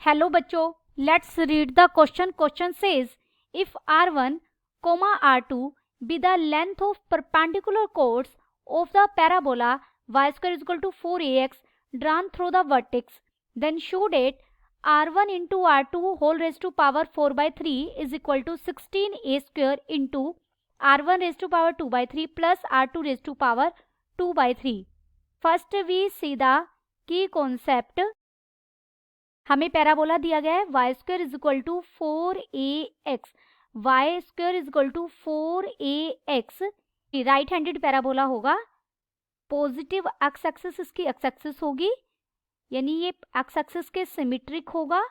Hello बच्चों, let's read the question. Question says if r1 comma r2 be the length of perpendicular chords of the parabola y square is equal to 4ax drawn through the vertex, then show that r1 into r2 whole raised to power 4 by 3 is equal to 16a square into r1 raised to power 2 by 3 plus r2 raised to power 2 by 3. First we see the key concept. हमें parabola दिया गया है y square is equal to 4ax. Y square is equal to 4ax. Right handed parabola होगा. Positive x axis इसकी x axis होगी, यानी ये x axis के सिमेट्रिक होगा.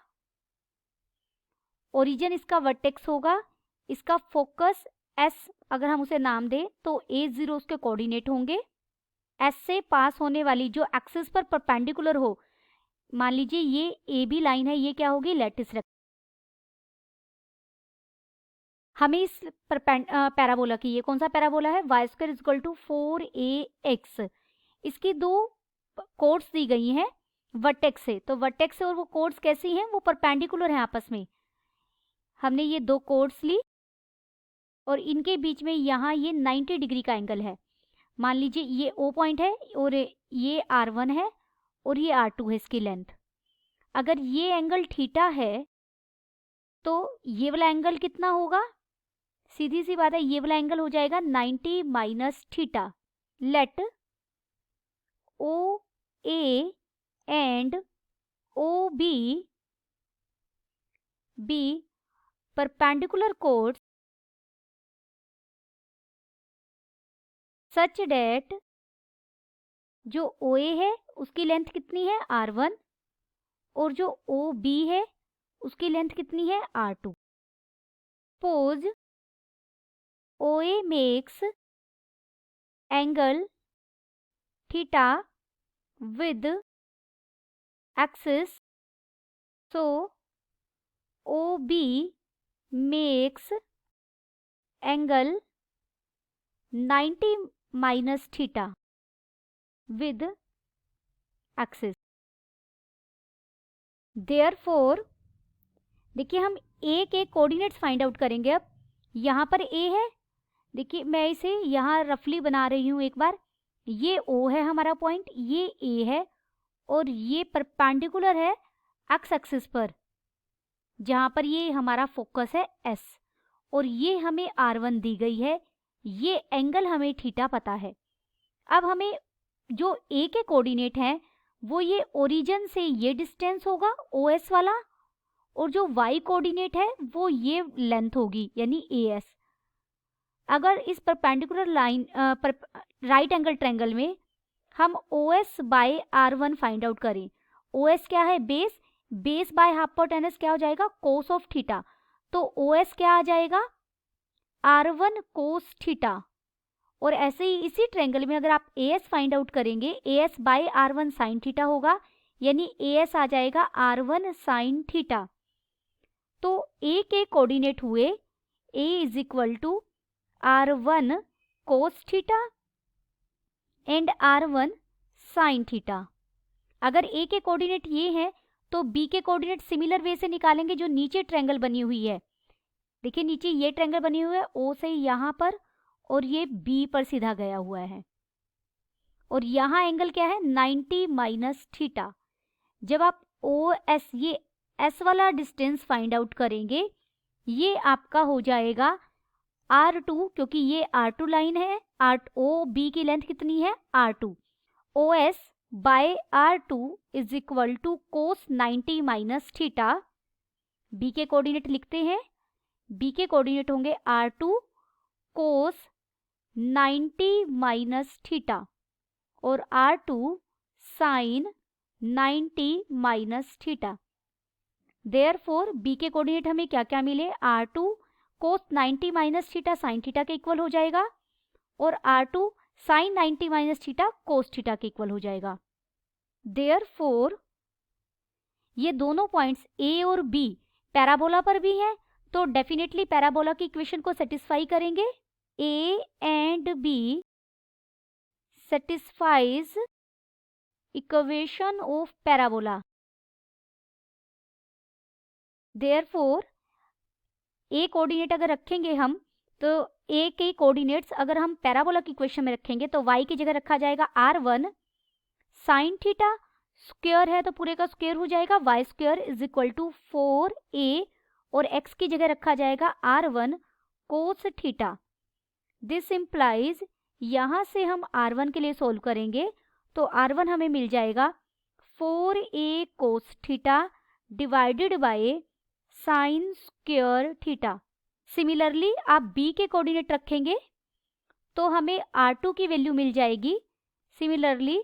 ओरिजिन इसका वर्टेक्स होगा. इसका फोकस एस अगर हम उसे नाम दें तो A0 उसके कोऑर्डिनेट होंगे. एस से पास होने वाली जो एक्सिस पर परपेंडिकुलर हो, मान लीजिए ये ए बी लाइन है, ये क्या होगी? Latus rectangle. हमें इस पैराबोला की, ये कौन सा पैराबोला है? Y square is equal to 4ax. इसकी दो कोड्स दी गई हैं वर्टेक्स से. तो वर्टेक्स से और वो कोड्स कैसी हैं? वो परपेंडिकुलर हैं आपस में. हमने ये दो कोड्स ली और इनके बीच में यहाँ ये 90 डिग्री का एंगल है. मान लीजिए ये O पॉइंट है और ये R1 है और ये R2 है इसकी लेंथ. अगर ये एंगल थीटा है तो ये वाला एंगल कितना होगा? सीधी सी बात है, ये वाला एंगल हो जाएगा 90 minus theta. Let OA and OB be perpendicular chords such that जो OA है उसकी लेंथ कितनी है? R1. और जो OB है उसकी लेंथ कितनी है? R2. Suppose OA makes angle theta with axis, so OB makes angle 90 minus theta with axis. Therefore, देखिए हम A के कोऑर्डिनेट्स फाइंड आउट करेंगे. अब यहाँ पर A है, देखिए मैं इसे यहाँ रफली बना रही हूँ एक बार. ये O है हमारा पॉइंट, ये A है और ये परपेंडिकुलर है एक्स एक्सिस पर जहाँ पर ये हमारा फोकस है S. और ये हमें R1 दी गई है, ये एंगल हमें थीटा पता है. अब हमें जो A के कोऑर्डिनेट हैं वो ये ओरिजिन से ये डिस्टेंस होगा OS वाला, और जो Y कोऑर्डिनेट है वो ये लेंथ होगी यानी AS. अगर इस perpendicular line right angle triangle में हम OS by R1 find out करें, OS क्या है? बेस. बेस बाय हाइपोटेनस क्या हो जाएगा? Cos of theta. तो OS क्या आ जाएगा? R1 cos theta. और ऐसे ही इसी ट्रायंगल में अगर आप AS फाइंड आउट करेंगे, AS by R1 sine theta होगा, यानी AS आ जाएगा R1 साइन थीटा. तो A के कोऑर्डिनेट हुए A is equal to R1 cos theta and R1 sine theta. अगर A के कोऑर्डिनेट ये हैं तो B के कोऑर्डिनेट सिमिलर वे से निकालेंगे जो नीचे ट्रायंगल बनी हुई है. देखिए नीचे ये ट्रायंगल बनी हुई है O से यहाँ पर, और ये B पर सीधा गया हुआ है. और यहाँ एंगल क्या है? 90 माइनस थीटा. जब आप OS ये S वाला डिस्टेंस फाइंड आउट करेंगे, ये आपका हो जाएगा R2, क्योंकि ये R2 लाइन है. OB की लेंथ कितनी है? R2. OS by R2 is equal to cos 90 minus theta. B के कोऑर्डिनेट लिखते हैं. B के कोऑर्डिनेट होंगे R2 कोस 90 माइनस थीटा और R2 sine 90 minus theta. Therefore B के कोऑर्डिनेट हमें क्या क्या मिले? R2 cos 90 minus theta sine theta के इक्वल हो जाएगा और R2 sine 90 minus theta cos theta के इक्वल हो जाएगा. देयरफॉर ये दोनों पॉइंट्स A और B पैराबोला पर भी हैं, तो डेफिनेटली पैराबोला की इक्वेशन को सेटिस्फाई करेंगे. A and B satisfies equation of parabola. Therefore A coordinate अगर रखेंगे हम, तो ए के कोऑर्डिनेट्स अगर हम पैराबोला की इक्वेशन में रखेंगे तो y की जगह रखा जाएगा r1 साइन थीटा, स्क्वायर है तो पूरे का स्क्वायर हो जाएगा y square is equal to 4a, और x की जगह रखा जाएगा r1 cos theta. This implies, यहाँ से हम r1 के लिए सोल्व करेंगे तो r1 हमें मिल जाएगा 4a cos theta divided by sine square theta. Similarly आप b के कोऑर्डिनेट रखेंगे तो हमें r2 की वैल्यू मिल जाएगी। Similarly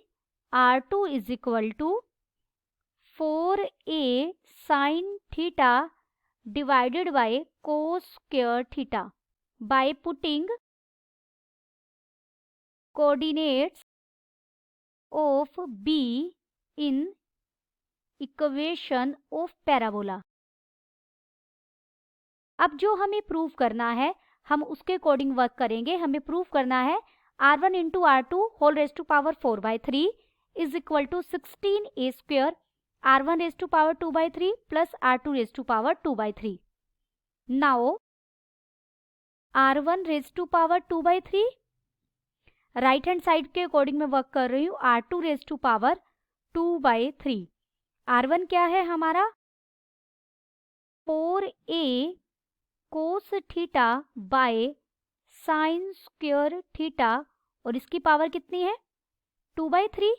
r2 is equal to 4a sine theta divided by cos square theta. By putting coordinates of b in equation of parabola. अब जो हमें प्रूव करना है हम उसके अकॉर्डिंग वर्क करेंगे। हमें प्रूव करना है r1 into r2 whole raise to power 4/3 is equal to 16a square r1 raise to power 2/3 plus r2 raise to power 2/3। Now r1 raise to power 2/3, right hand side के according मैं work कर रही हूँ। r2 raise to power 2/3, r1 क्या है हमारा 4a cos theta by sine square theta, और इसकी पावर कितनी है 2/3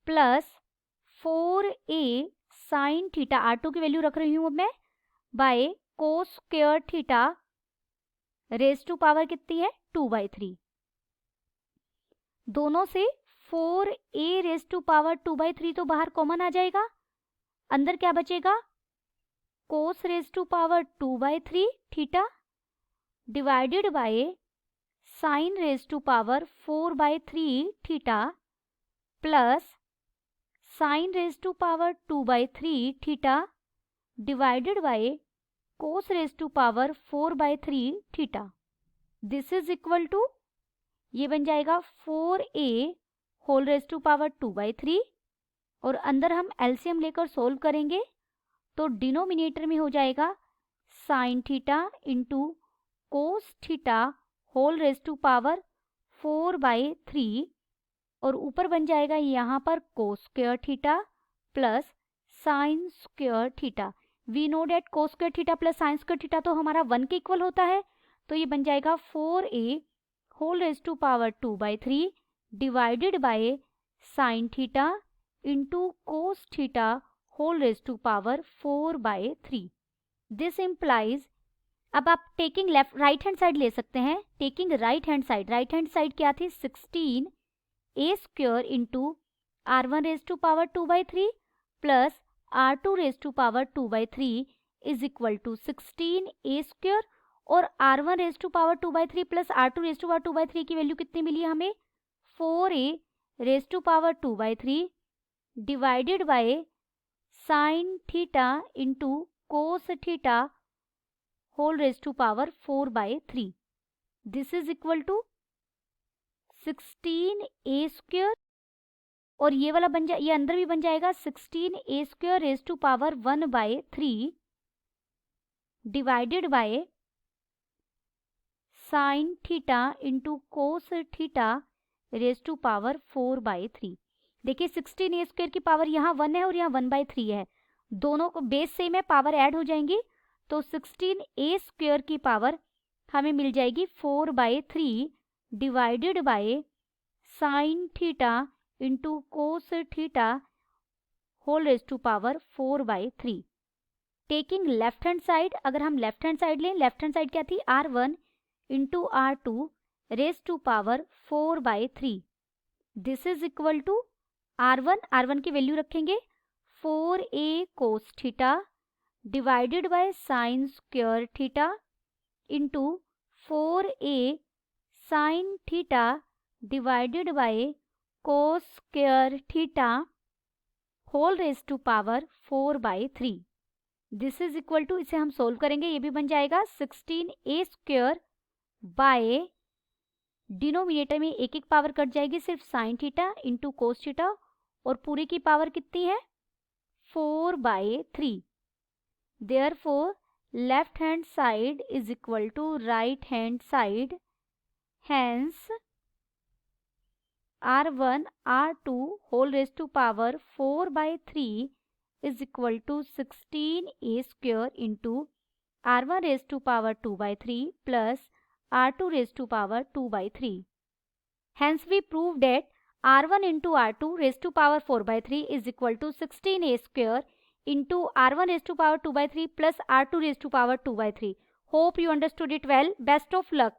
plus 4a sine theta, r2 की वैल्यू रख रही हूँ मैं, by cos square theta raise to power कितनी है 2/3। दोनों से 4a रेज टू पावर 2/3 तो बाहर कॉमन आ जाएगा, अंदर क्या बचेगा cos raise to power 2/3 theta divided by sine raise to power 4/3 theta plus sine raise to power 2/3 theta divided by cos raise to power 4/3 theta. This is equal to, ये बन जाएगा 4a whole raise to power 2/3, और अंदर हम LCM लेकर solve करेंगे तो denominator में हो जाएगा sine theta into cos theta whole raise to power 4/3, और ऊपर बन जाएगा यहाँ पर cos square theta plus sine square theta. We know that cos square theta plus sine square theta तो हमारा 1 के इक्वल होता है, तो ये बन जाएगा 4a whole raise to power 2/3 divided by sine theta into cos theta whole raise to power 4/3। This implies, अब आप taking left right hand side ले सकते हैं। टेकिंग राइट हैंड साइड क्या थी 16a square into r1 raise to power 2/3 plus r2 raise to power 2/3 is equal to 16a square, और r1 raise to power 2/3 plus r2 raise to power 2/3 की value कितनी मिली हमें 4a raise to power 2/3 divided by sine theta into cos theta whole raise to power 4/3। This is equal to 16a square, और ये वाला बन जाए, ये अंदर भी बन जाएगा 16a square raise to power 1/3 divided by sine theta into cos theta raise to power 4/3। देखिए 16a स्क्वायर की पावर यहाँ 1 है और यहाँ 1/3 है, दोनों को बेस सेम है, पावर ऐड हो जाएंगी, तो 16a स्क्वायर की पावर हमें मिल जाएगी 4/3 divided by sine theta into cos theta whole raise to power 4/3। Taking left hand side, अगर हम लेफ्ट हैंड साइड लें, लेफ्ट हैंड साइड क्या थी r1 into r2 raise to power 4/3। This is equal to r1 की value रखेंगे 4a cos theta divided by sine square theta into 4a sine theta divided by cos square theta whole raise to power 4/3। This is equal to, इसे हम solve करेंगे, ये भी बन जाएगा 16a square by, denominator में एक एक पावर कट जाएगी, सिर्फ sign theta into cos theta, और पूरी की पावर कितनी है 4/3। Therefore, left hand side is equal to right hand side. Hence, R1 R2 whole raised to power 4 by 3 is equal to 16a square into R1 raised to power 2 by 3 plus R2 raised to power 2 by 3. Hence, we prove that R1 into R2 raised to power 4 by 3 is equal to 16a square into R1 raised to power 2 by 3 plus R2 raised to power 2 by 3. Hope you understood it well. Best of luck.